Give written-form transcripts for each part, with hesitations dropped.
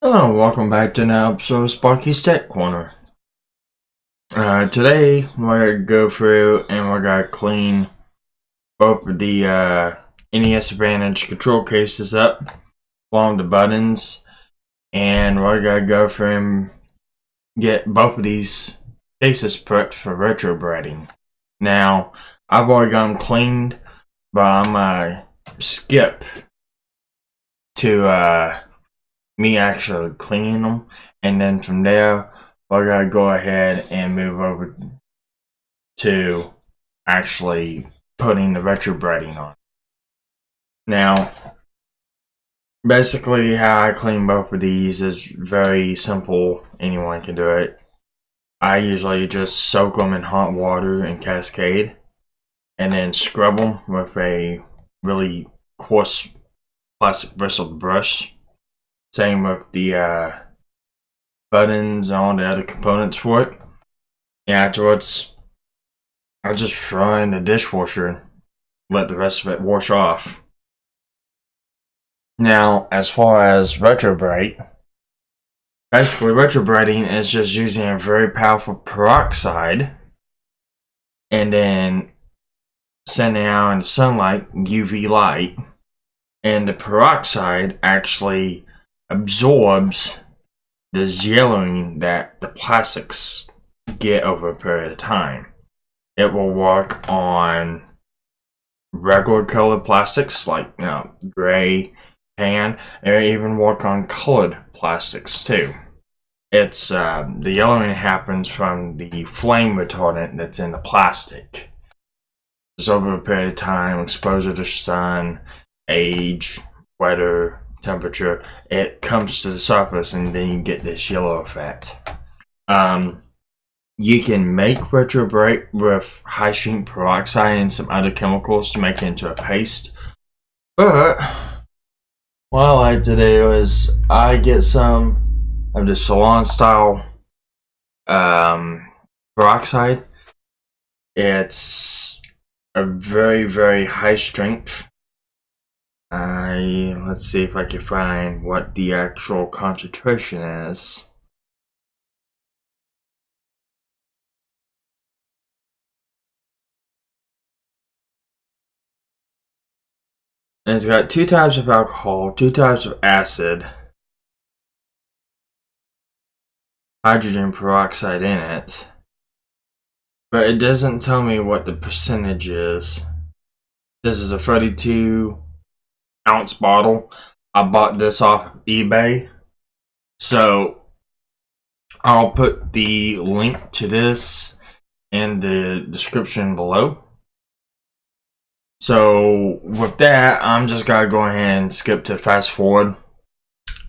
Hello, welcome back to another episode of Sparky's Tech Corner. Today we're gonna go through and we're gonna clean both of the NES Advantage control cases up, along the buttons, and we're gonna go through and get both of these cases prepped for retrobriting. Now, I've already got them cleaned, but I'm gonna skip to me actually cleaning them, and then from there we're gonna go ahead and move over to actually putting the retrobriting on. Now, basically how I clean both of these is very simple. Anyone can do it. I usually just soak them in hot water and cascade, and then scrub them with a really coarse plastic bristled brush. Same with the buttons and all the other components for it. And afterwards, I'll just throw it in the dishwasher and let the rest of it wash off. Now, as far as Retrobrite, basically retrobriting is just using a very powerful peroxide and then sending out in the sunlight, UV light, and the peroxide actually absorbs this yellowing that the plastics get over a period of time. It will work on regular colored plastics like gray, tan, and even work on colored plastics too. It's the yellowing happens from the flame retardant that's in the plastic. Just over a period of time, exposure to sun, age, weather, temperature, it comes to the surface and then you get this yellow effect. You can make Retrobrite with high strength peroxide and some other chemicals to make it into a paste, but what I like to do is I get some of the salon style peroxide. It's a very high strength. Let's see if I can find what the actual concentration is. And it's got 2 types of alcohol, 2 types of acid, hydrogen peroxide in it, but it doesn't tell me what the percentage is. This is a 32-ounce bottle. I bought this off eBay, so I'll put the link to this in the description below. So with that, I'm just gonna go ahead and skip to fast forward,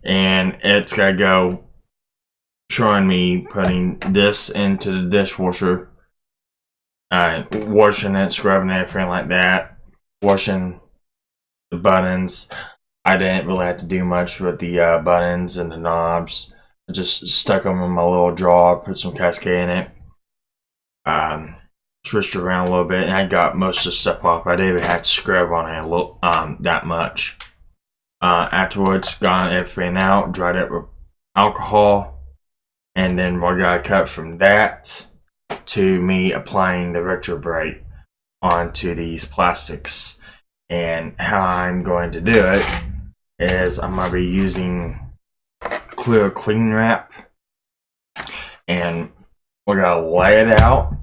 and it's gonna go showing me putting this into the dishwasher, washing it, scrubbing it, everything like that, washing the buttons. I didn't really have to do much with the buttons and the knobs. I just stuck them in my little drawer, put some cascade in it, switched around a little bit, and I got most of the stuff off. I didn't even have to scrub on it a little, that much. Afterwards, got everything out, dried it with alcohol, and then we're gonna cut from that to me applying the Retrobrite onto these plastics. And how I'm going to do it is I'm going to be using clear clean wrap, and we're going to lay it out,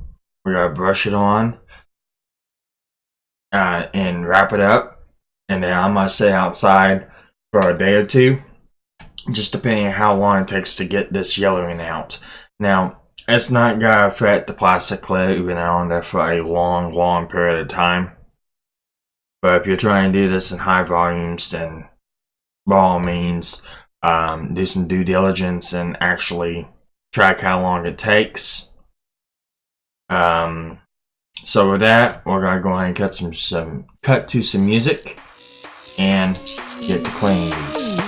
we're going to brush it on, and wrap it up, and then I'm going to sit outside for a day or two, just depending on how long it takes to get this yellowing out. Now, it's not going to affect the plastic leaving out on there for a long period of time. But if you're trying to do this in high volumes, then by all means, do some due diligence and actually track how long it takes. So with that, we're gonna go ahead and cut to some music and get to cleaning these.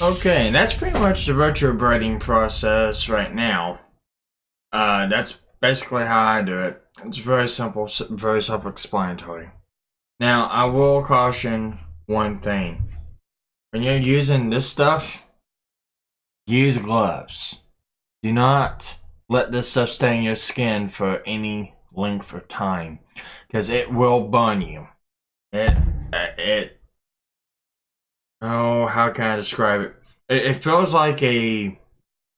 Okay, and that's pretty much the retrobriting process right now. That's basically how I do it. It's very simple, very self-explanatory. Now, I will caution one thing. When you're using this stuff, use gloves. Do not let this stuff stain your skin for any length of time, because it will burn you. Oh, how can I describe it? It feels like a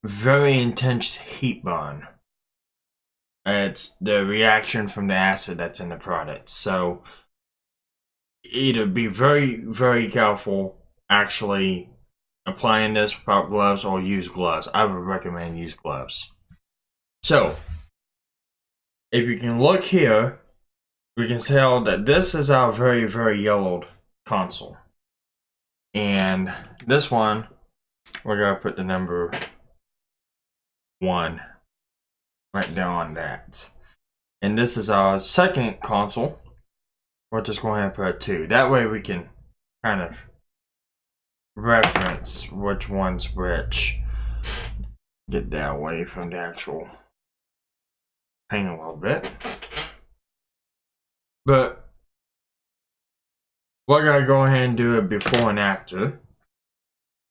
very intense heat burn. It's the reaction from the acid that's in the product. So, either be very, very careful actually applying this without gloves, or use gloves. I would recommend use gloves. So, if you can look here, we can tell that this is our very, very yellowed console. And this one, we're going to put the number 1 right down on that. And this is our second console. We're just going to put 2. That way we can kind of reference which one's which. Get that away from the actual paint a little bit. But we're going to go ahead and do it before and after.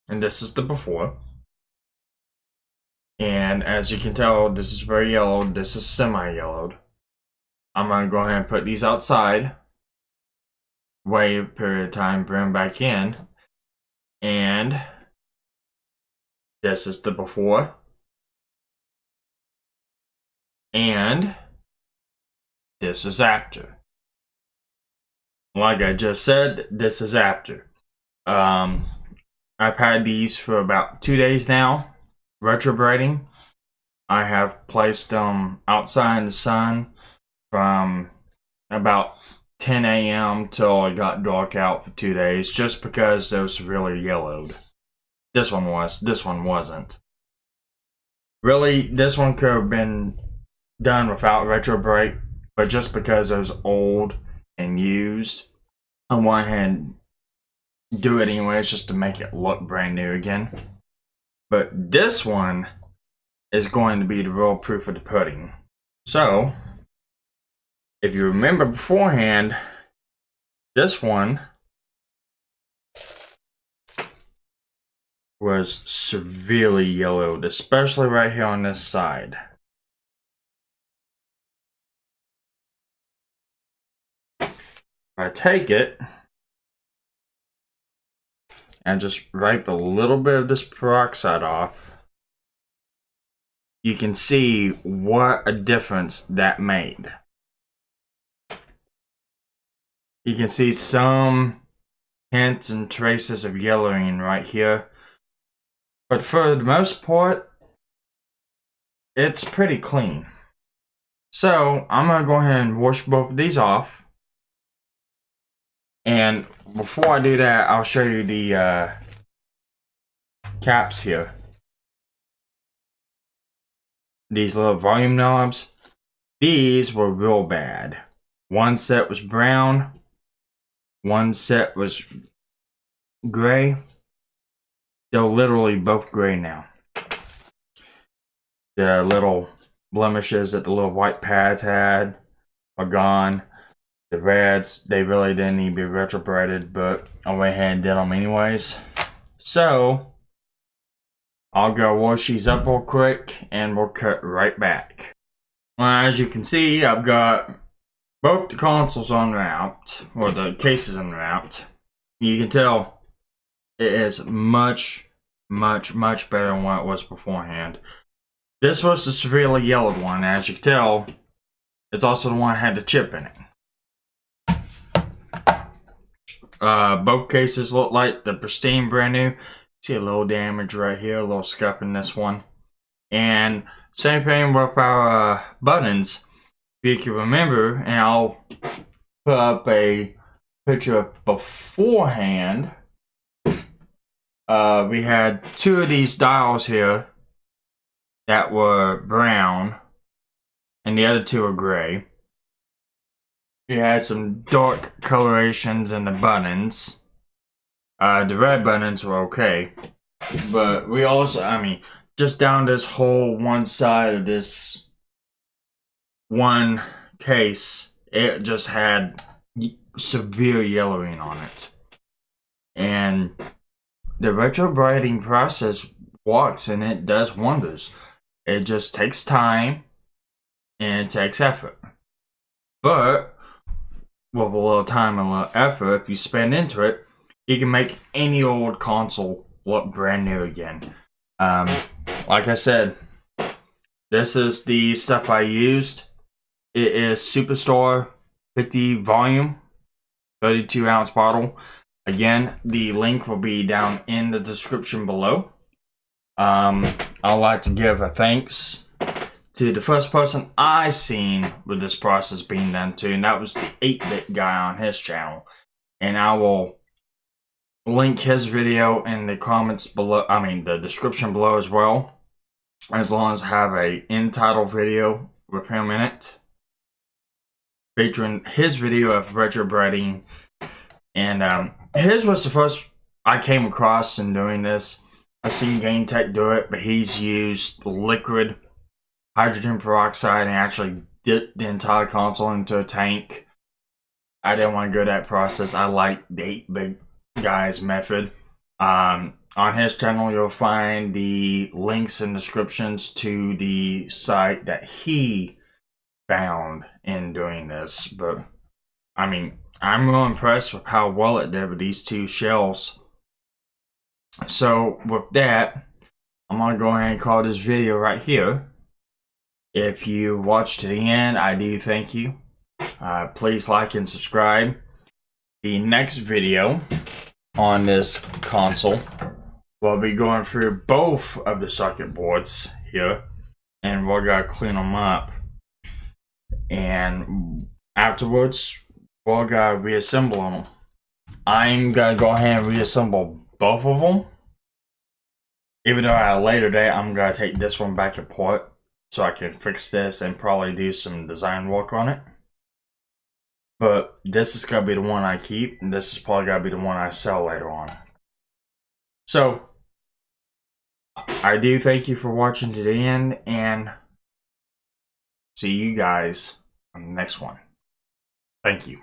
And this is the before. And as you can tell, this is very yellowed. This is semi-yellowed. I'm going to go ahead and put these outside. Wait a period of time, bring them back in. And this is the before. And this is after. Like I just said, this is after. I've had these for about 2 days now, retrobriting. I have placed them outside in the sun from about 10 a.m. till it got dark out for 2 days, just because it was really yellowed. This one was, this one wasn't. Really, this one could have been done without Retrobrite, but just because it was old and used, I went ahead and do it anyways just to make it look brand new again. But this one is going to be the real proof of the pudding. So, if you remember beforehand, this one was severely yellowed, especially right here on this side. I take it and just wipe a little bit of this peroxide off. You can see what a difference that made. You can see some hints and traces of yellowing right here. But for the most part, it's pretty clean. So, I'm going to go ahead and wash both of these off. And before I do that, I'll show you the caps here. These little volume knobs. These were real bad. One set was brown. One set was gray. They're literally both gray now. The little blemishes that the little white pads had are gone. The reds, they really didn't need to be retrobrited, but I went ahead and did them anyways. So, I'll go wash these up real quick and we'll cut right back. Well, as you can see, I've got both the consoles unwrapped, or the cases unwrapped. You can tell it is much, much, much better than what it was beforehand. This was the severely yellowed one. As you can tell, it's also the one that had the chip in it. Both cases look like the pristine brand new. See a little damage right here, a little scuff in this one. And same thing with our buttons. If you can remember, and I'll put up a picture of beforehand. We had 2 of these dials here that were brown, and the other 2 are gray. We had some dark colorations in the buttons. The red buttons were okay. But we also, I mean, just down this whole one side of this one case, it just had severe yellowing on it. And the retrobriting process works and it does wonders. It just takes time and it takes effort. But with a little time and a little effort, if you spend into it, you can make any old console look brand new again. Like I said, this is the stuff I used. It is Superstore 50 volume, 32 ounce bottle. Again, the link will be down in the description below. I'd like to give a thanks to the first person I seen with this process being done to, and that was the 8-bit guy on his channel. And I will link his video in the comments below, I mean the description below as well, as long as I have a end title video with him in it, featuring his video of retrobriting. And his was the first I came across in doing this. I've seen Game Tech do it, but he's used liquid hydrogen peroxide and actually dipped the entire console into a tank. I didn't want to go that process. I like the 8-bit guy's method. On his channel, you'll find the links and descriptions to the site that he found in doing this. But I mean, I'm real impressed with how well it did with these two shells. So with that, I'm gonna go ahead and call this video right here. If you watched to the end, I do thank you. Please like and subscribe. The next video on this console will be going through both of the circuit boards here, and we're gonna clean them up. And afterwards, we're gonna reassemble them. I'm gonna go ahead and reassemble both of them. Even though at a later date, I'm gonna take this one back apart so I can fix this and probably do some design work on it. But this is gonna be the one I keep, and this is probably gonna be the one I sell later on. So, I do thank you for watching to the end, and see you guys on the next one. Thank you.